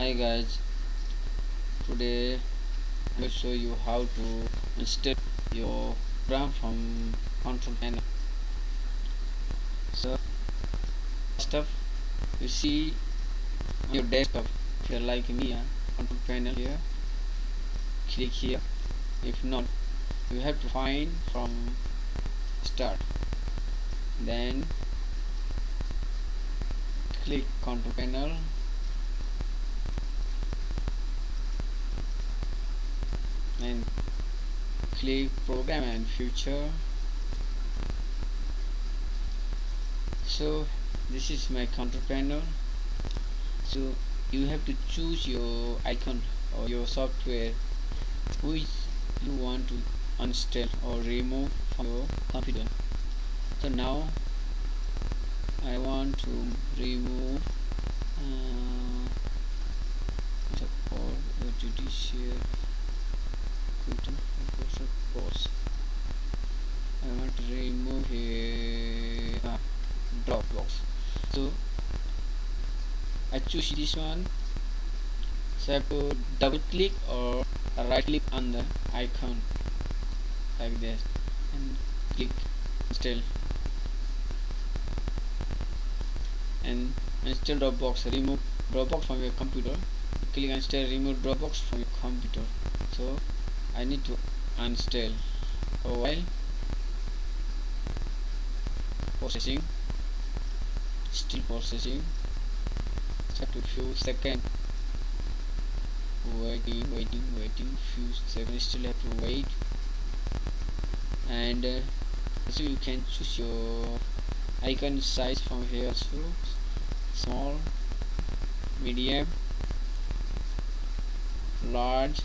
Hi guys, today I will show you how to install your program from control panel. So first up, you see on your desktop, if you're like me, control panel here, click here. If not, you have to find from start, then click control panel, and click program and future. So this is my control panel. So you have to choose your icon or your software which you want to uninstall or remove from your computer. So now I want to remove support the judicial course. I want to remove here Dropbox. So I choose this one. So I have to double click or right click on the icon like this and click install and install Dropbox. Remove Dropbox from your computer. Click install, remove Dropbox from your computer. So I need to uninstall. While processing, still processing. So to few seconds. Waiting few seconds, still have to wait. And so you can choose your icon size from here, so small, medium, large,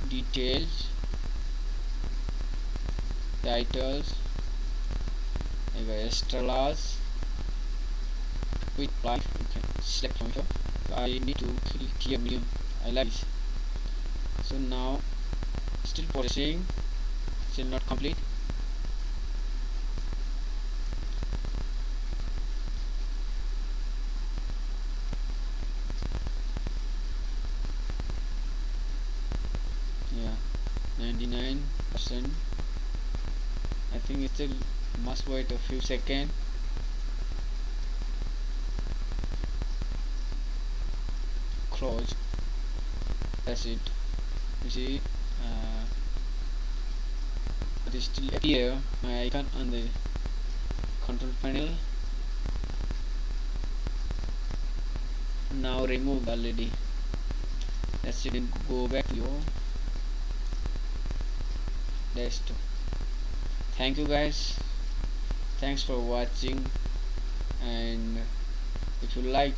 details, titles, like extra large, with life you can select from here. So I need to click here medium. I like this. So now still processing, still not complete. Yeah, 99%. I think it still must wait a few seconds. Close. That's it. You see, it is still appear my icon on the control panel. Now removed already. That's it. Go back to your desktop. Thank you guys. Thanks for watching, and if you like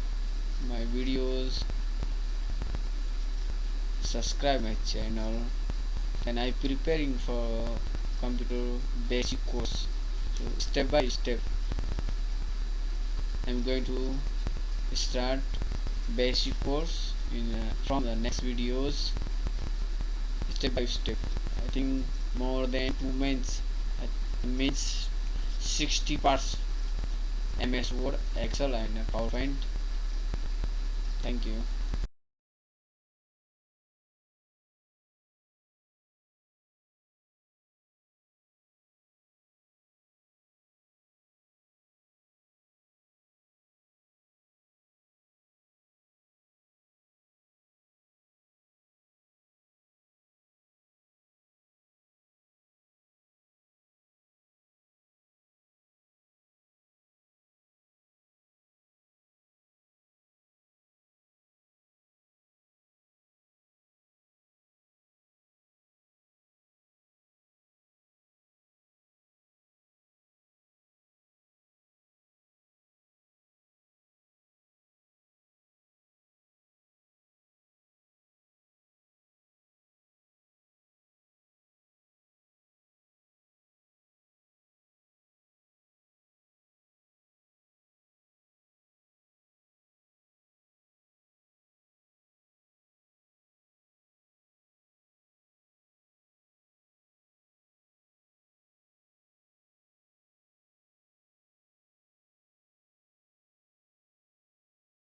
my videos, subscribe my channel. And I preparing for computer basic course, so step by step I'm going to start basic course in from the next videos, step by step. I think more than 2 months. It means 60 parts MS Word, Excel and PowerPoint. Thank you.